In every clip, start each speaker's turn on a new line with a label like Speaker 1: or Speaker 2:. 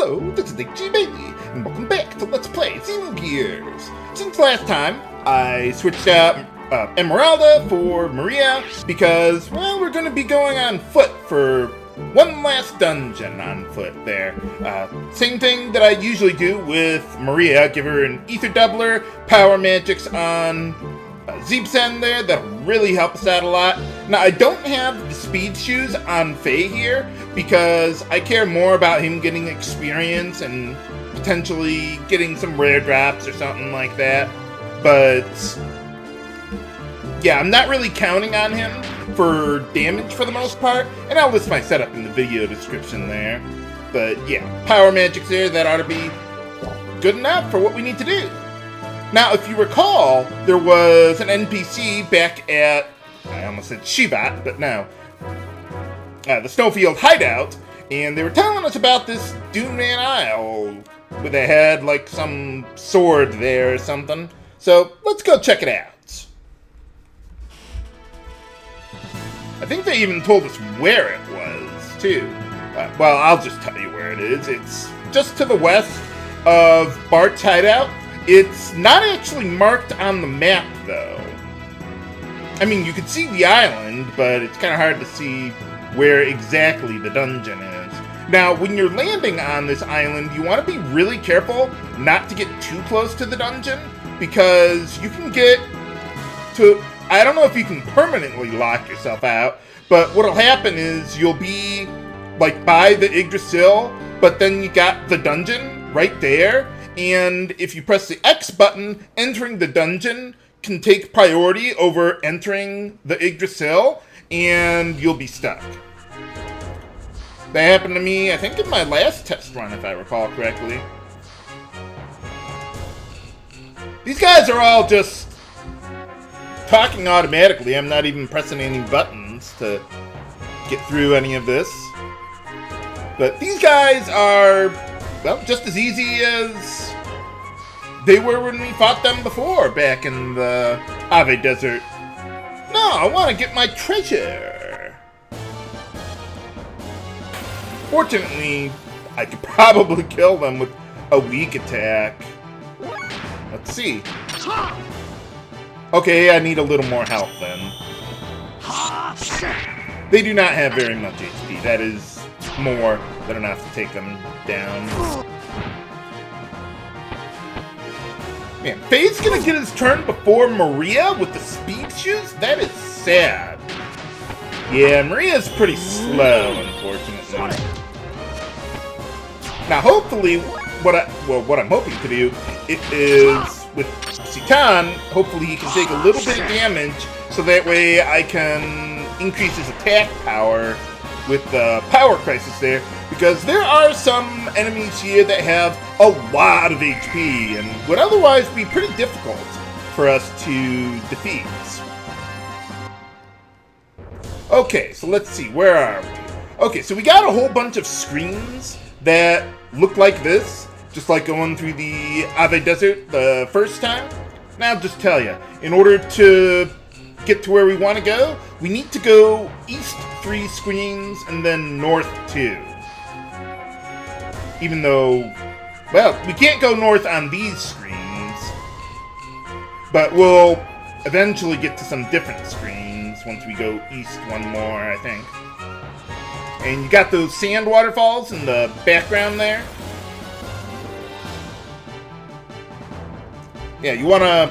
Speaker 1: Hello, this is Yamame, and welcome back to Let's Play Xenogears. Since last time, I switched out Emeralda for Maria because, well, we're going to be going on foot for one last dungeon on foot there. Same thing that I usually do with Maria, give her an EtherDoubler, power magics on Seibzehn there, that'll really help us out a lot. Now, I don't have the speed shoes on Faye here because I care more about him getting experience and potentially getting some rare drops or something like that. But yeah, I'm not really counting on him for damage for the most part, and I'll list my setup in the video description there. But yeah, power magics there, that ought to be good enough for what we need to do. Now, if you recall, there was an NPC back at, I almost said Shivat, but no, the Snowfield Hideout, and they were telling us about this Duneman Isle, where they had, like, some sword there or something. So, let's go check it out. I think they even told us where it was, too. Well, I'll just tell you where it is. It's just to the west of Bart's Hideout. It's not actually marked on the map, though. I mean, you can see the island, but it's kind of hard to see where exactly the dungeon is. Now, when you're landing on this island, you want to be really careful not to get too close to the dungeon, because you can get to... I don't know if you can permanently lock yourself out, but what'll happen is you'll be, like, by the Yggdrasil, but then you got the dungeon right there. And if you press the X button, entering the dungeon can take priority over entering the Yggdrasil, and you'll be stuck. That happened to me, I think, in my last test run, if I recall correctly. These guys are all just talking automatically. I'm not even pressing any buttons to get through any of this. But these guys are... well, just as easy as they were when we fought them before, back in the Ave Desert. No, I want to get my treasure. Fortunately, I could probably kill them with a weak attack. Let's see. Okay, I need a little more help then. They do not have very much HP. That is more than enough to take them down. Man, Faye's gonna get his turn before Maria with the speed shoes? That is sad. Yeah, Maria's pretty slow, unfortunately. Now, hopefully, what I'm hoping to do is with Citan, hopefully he can take a little bit of damage, so that way I can increase his attack power with the power crisis there, because there are some enemies here that have a lot of HP and would otherwise be pretty difficult for us to defeat. Okay, so let's see, where are we? Okay, so we got a whole bunch of screens that look like this, just like going through the Ave Desert the first time. Now I'll just tell you, in order to get to where we want to go, we need to go east 3 screens and then north 2. Even though, well, we can't go north on these screens, but we'll eventually get to some different screens once we go east one more, I think. And you got those sand waterfalls in the background there. Yeah, you want to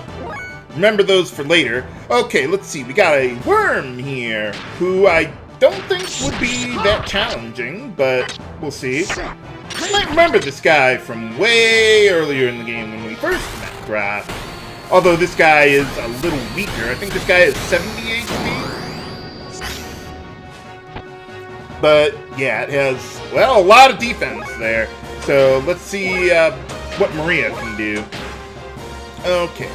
Speaker 1: remember those for later. Okay, let's see. We got a worm here, who I don't think would be that challenging, but we'll see. I might remember this guy from way earlier in the game when we first met Graf. Although this guy is a little weaker. I think this guy is 70 HP. But yeah, it has, well, a lot of defense there. So let's see what Maria can do. Okay.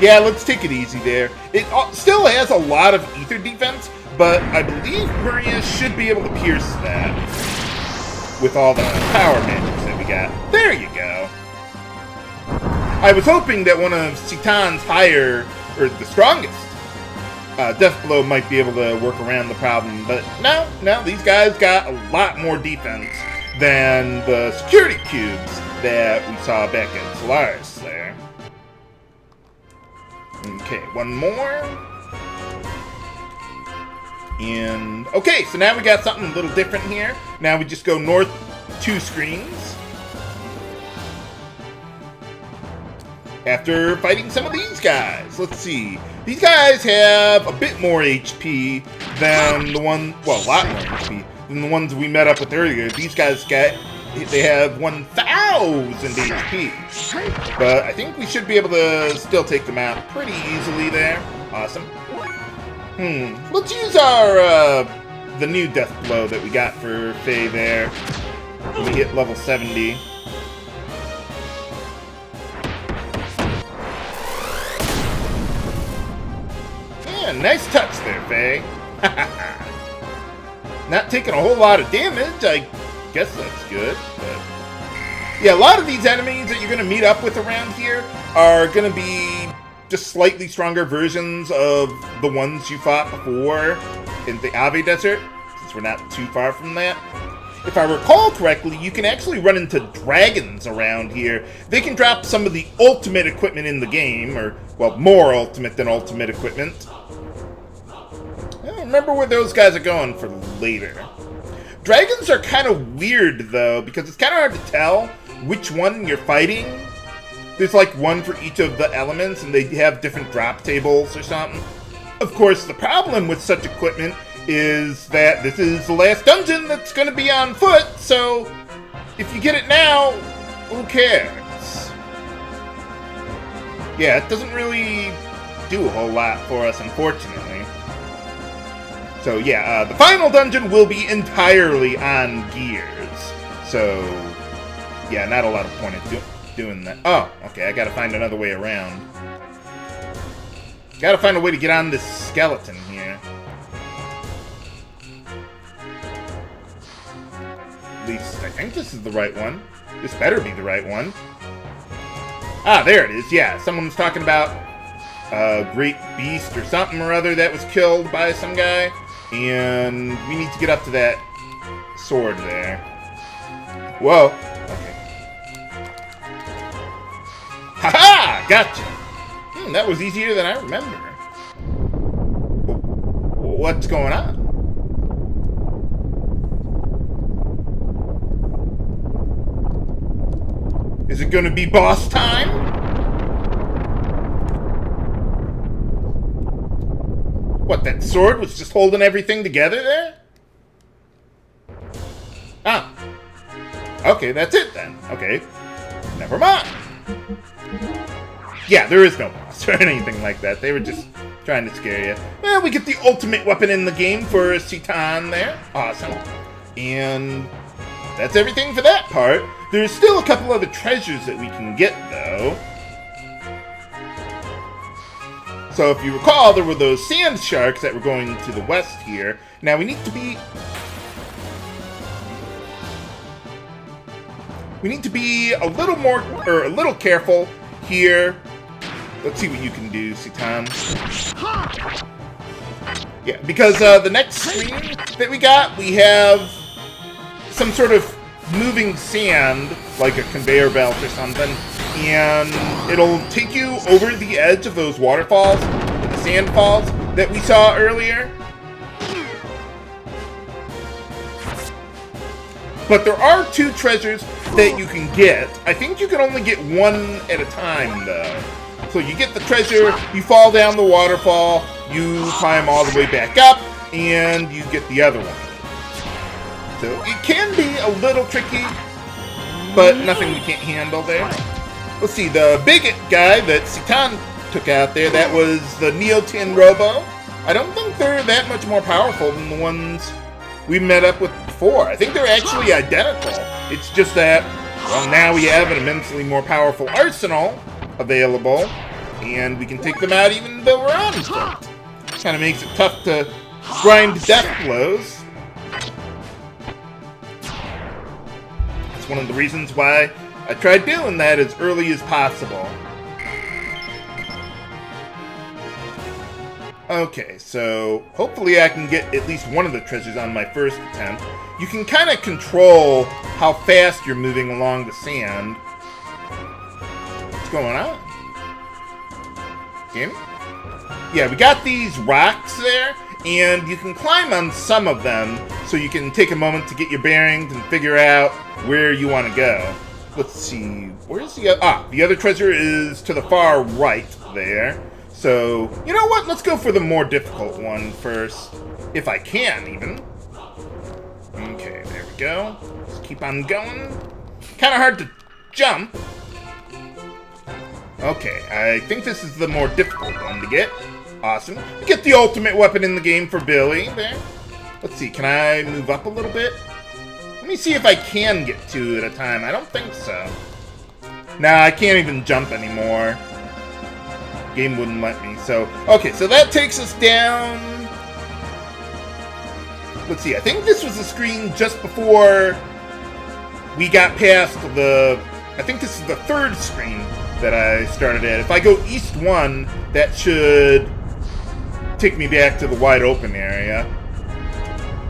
Speaker 1: Yeah, let's take it easy there. It still has a lot of ether defense, but I believe Maria should be able to pierce that with all the power magics that we got. There you go. I was hoping that one of Citan's higher, or the strongest Deathblow might be able to work around the problem, but no, these guys got a lot more defense than the security cubes that we saw back in Solaris there. Okay, one more. And, okay, so now we got something a little different here. Now we just go north 2 screens. After fighting some of these guys. Let's see. These guys have a bit more HP than the one, well, a lot more HP than the ones we met up with earlier. These guys they have 1,000 HP. But I think we should be able to still take them out pretty easily there. Awesome. Let's use our, the new death blow that we got for Faye there. When we hit level 70. Yeah, nice touch there, Faye. Not taking a whole lot of damage, I guess that's good. But yeah, a lot of these enemies that you're going to meet up with around here are going to be just slightly stronger versions of the ones you fought before in the Ave Desert, since we're not too far from that. If I recall correctly, you can actually run into dragons around here. They can drop some of the ultimate equipment in the game, or, well, more ultimate than ultimate equipment. I don't remember where those guys are going for later. Dragons are kind of weird, though, because it's kind of hard to tell which one you're fighting. There's like one for each of the elements, and they have different drop tables or something. Of course, the problem with such equipment is that this is the last dungeon that's going to be on foot, so if you get it now, who cares? Yeah, it doesn't really do a whole lot for us, unfortunately. So yeah, the final dungeon will be entirely on gears. So yeah, not a lot of point in doing that. Oh, okay, I gotta find another way around. Gotta find a way to get on this skeleton here. At least I think this is the right one. This better be the right one. Ah, there it is. Yeah, someone was talking about a great beast or something or other that was killed by some guy. And we need to get up to that sword there. Whoa. Okay. Haha! Gotcha! That was easier than I remember. What's going on? Is it going to be boss time? What, that sword was just holding everything together there? Ah. Okay, that's it then. Okay. Never mind. Yeah, there is no boss or anything like that. They were just trying to scare you. Well, we get the ultimate weapon in the game for Citan there. Awesome. And that's everything for that part. There's still a couple other treasures that we can get, though. So if you recall, there were those sand sharks that were going to the west here. Now we need to be... a little more, or a little careful here. Let's see what you can do, Citan. Yeah, because the next screen that we got, we have some sort of moving sand, like a conveyor belt or something. And it'll take you over the edge of those waterfalls, the sand falls that we saw earlier. But there are 2 treasures that you can get. I think you can only get one at a time, though. So you get the treasure, you fall down the waterfall, you climb all the way back up, and you get the other one. So it can be a little tricky, but nothing we can't handle there. Let's see, the big guy that Citan took out there, that was the Neotin Robe. I don't think they're that much more powerful than the ones we met up with before. I think they're actually identical. It's just that, well, now we have an immensely more powerful arsenal available, and we can take them out even though we're on foot. Kind of makes it tough to grind death blows. That's one of the reasons why I tried doing that as early as possible. Okay, so hopefully I can get at least one of the treasures on my first attempt. You can kind of control how fast you're moving along the sand. What's going on? Game? Yeah, we got these rocks there, and you can climb on some of them, so you can take a moment to get your bearings and figure out where you want to go. Let's see, where's the other? The other treasure is to the far right there. So, you know what? Let's go for the more difficult one first. If I can, even. Okay, there we go. Let's keep on going. Kind of hard to jump. Okay, I think this is the more difficult one to get. Awesome. Get the ultimate weapon in the game for Billy there. Let's see, can I move up a little bit? Let me see if I can get two at a time. I don't think so. Nah, I can't even jump anymore. Game wouldn't let me. So, okay, so that takes us down. Let's see, I think this was the screen just before we got past the... I think this is the third screen that I started at. If I go east 1, that should take me back to the wide open area.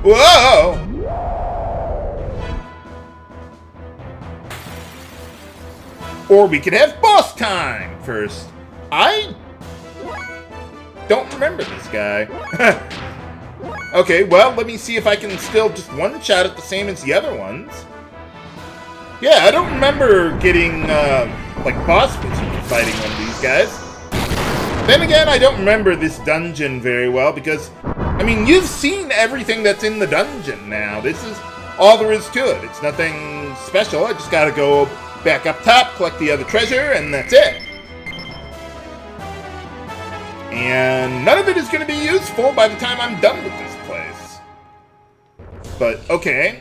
Speaker 1: Whoa! Or we could have boss time first. I don't remember this guy. Okay, well, let me see if I can still just one-shot it the same as the other ones. Yeah, I don't remember getting, like, boss fighting one of these guys. Then again, I don't remember this dungeon very well because, I mean, you've seen everything that's in the dungeon now. This is all there is to it. It's nothing special. I just gotta go back up top, collect the other treasure, and that's it. And none of it is going to be useful by the time I'm done with this place. But, okay.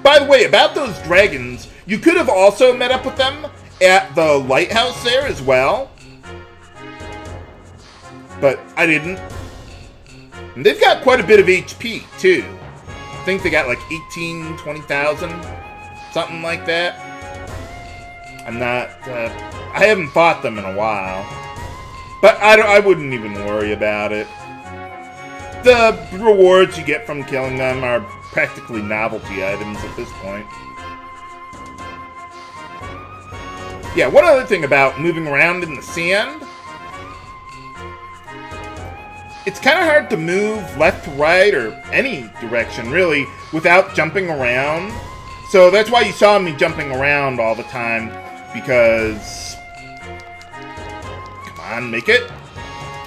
Speaker 1: By the way, about those dragons, you could have also met up with them at the lighthouse there as well. But I didn't. And they've got quite a bit of HP, too. I think they got like 18, 20,000, something like that. I'm not, I haven't fought them in a while. But I wouldn't even worry about it. The rewards you get from killing them are practically novelty items at this point. Yeah, one other thing about moving around in the sand. It's kind of hard to move left to right or any direction, really, without jumping around. So that's why you saw me jumping around all the time, because... Make it.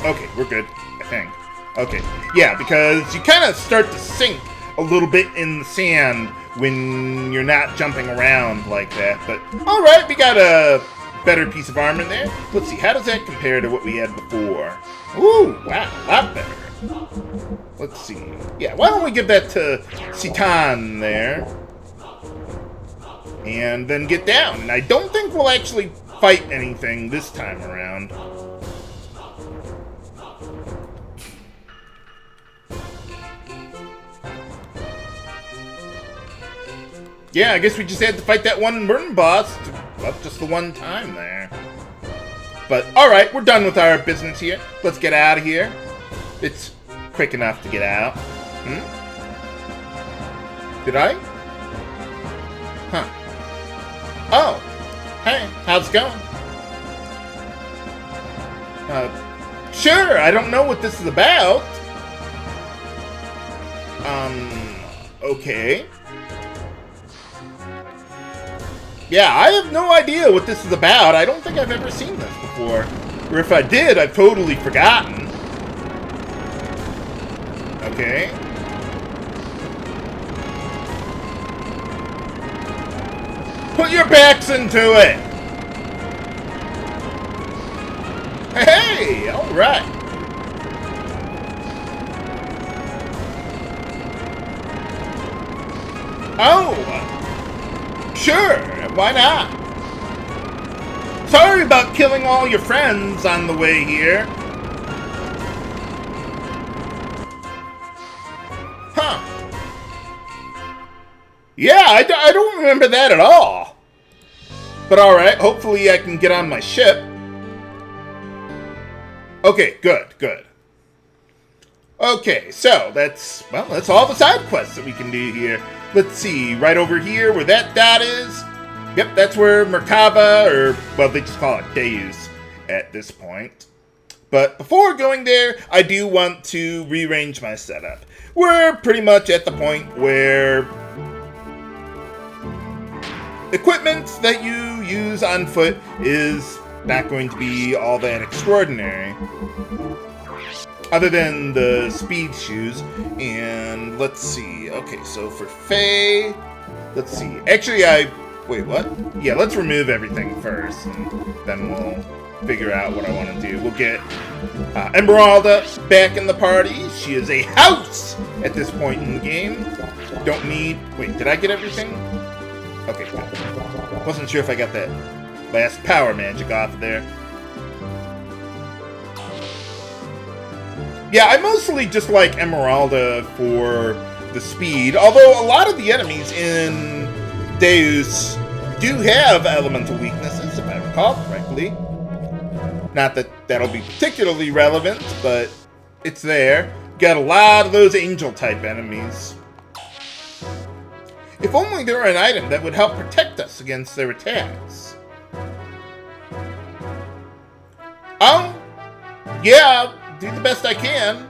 Speaker 1: Okay, we're good, I think. Okay, yeah, because you kind of start to sink a little bit in the sand when you're not jumping around like that. But, alright, we got a better piece of armor there. Let's see, how does that compare to what we had before? Ooh, wow, a lot better. Let's see. Yeah, why don't we give that to Citan there. And then get down. And I don't think we'll actually fight anything this time around. Yeah, I guess we just had to fight that one burn boss, well, just the one time there. But, alright, we're done with our business here. Let's get out of here. It's quick enough to get out. Did I? Huh. Oh. Hey, how's it going? Sure, I don't know what this is about. Okay. Yeah, I have no idea what this is about. I don't think I've ever seen this before. Or if I did, I've totally forgotten. Okay. Put your backs into it! Hey, alright. Oh! Sure, why not? Sorry about killing all your friends on the way here. Huh. Yeah, I don't remember that at all. But alright, hopefully I can get on my ship. Okay, good. Okay, so that's all the side quests that we can do here. Let's see, right over here where that dot is. Yep, that's where Merkaba, or, well, they just call it Deus at this point. But before going there, I do want to rearrange my setup. We're pretty much at the point where equipment that you use on foot is not going to be all that extraordinary. Other than the speed shoes. And let's see. Okay, so for Faye, let's see. Actually, wait, what? Yeah, let's remove everything first, and then we'll figure out what I want to do. We'll get Emeralda back in the party. She is a house at this point in the game. Don't need... Wait, did I get everything? Okay, good. Wasn't sure if I got that last power magic off of there. Yeah, I mostly just like Emeralda for the speed, although a lot of the enemies in Deus do have elemental weaknesses, if I recall correctly. Not that that'll be particularly relevant, but it's there. Got a lot of those angel-type enemies. If only there were an item that would help protect us against their attacks. Oh, yeah, do the best I can.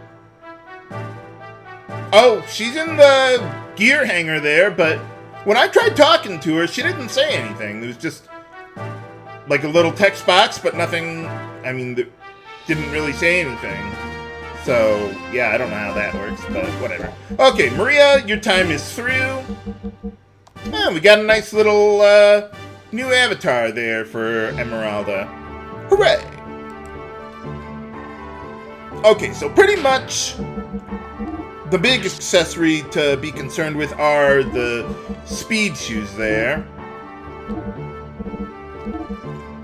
Speaker 1: Oh, she's in the gear hanger there, but when I tried talking to her, she didn't say anything. It was just like a little text box, but nothing, I mean, didn't really say anything. So, yeah, I don't know how that works, but whatever. Okay, Maria, your time is through. Oh, we got a nice little new avatar there for Emeralda. Hooray! Okay, so pretty much the big accessory to be concerned with are the speed shoes there.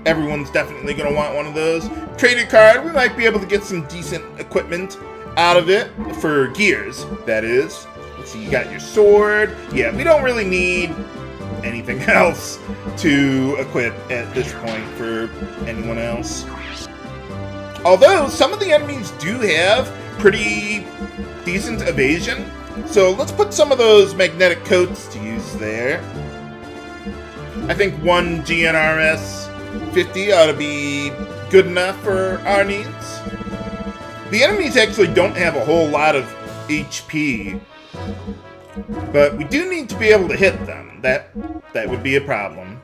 Speaker 1: Everyone's definitely going to want one of those. Trader card, we might be able to get some decent equipment out of it for gears, that is. Let's see, you got your sword. Yeah, we don't really need anything else to equip at this point for anyone else. Although, some of the enemies do have pretty decent evasion. So let's put some of those magnetic coats to use there. I think one GNRS 50 ought to be good enough for our needs. The enemies actually don't have a whole lot of HP, but we do need to be able to hit them. That would be a problem.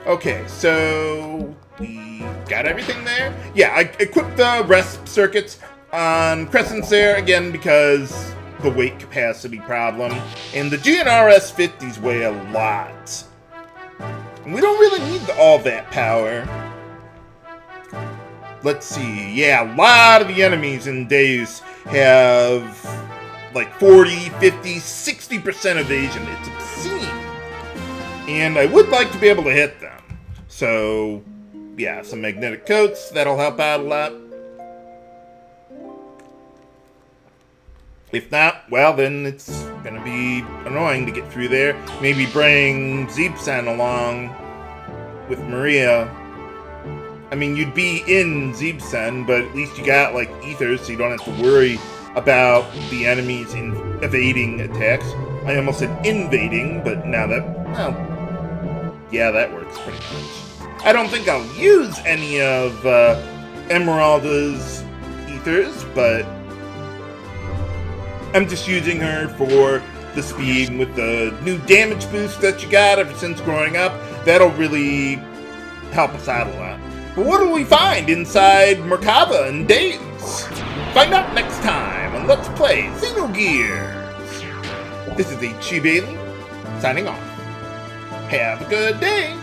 Speaker 1: Okay, so we got everything there? Yeah, I equipped the rest circuits on Crescents there, again, because the weight capacity problem. And the GNRS 50s weigh a lot. And we don't really need all that power. Let's see. Yeah, a lot of the enemies in Deus have like 40, 50, 60% evasion. It's obscene. And I would like to be able to hit them. So, yeah, some magnetic coats. That'll help out a lot. If not, well, then it's going to be annoying to get through there. Maybe bring Seibzehn along with Maria. I mean, you'd be in Seibzehn, but at least you got, like, ethers, so you don't have to worry about the enemies evading attacks. I almost said invading, but now that, well, yeah, that works pretty much. I don't think I'll use any of Emeralda's ethers, but I'm just using her for the speed, and with the new damage boost that you got ever since growing up, that'll really help us out a lot. But what do we find inside Merkaba and Deus? Find out next time on Let's Play Xenogears. This is H.C. Bailey, signing off. Have a good day.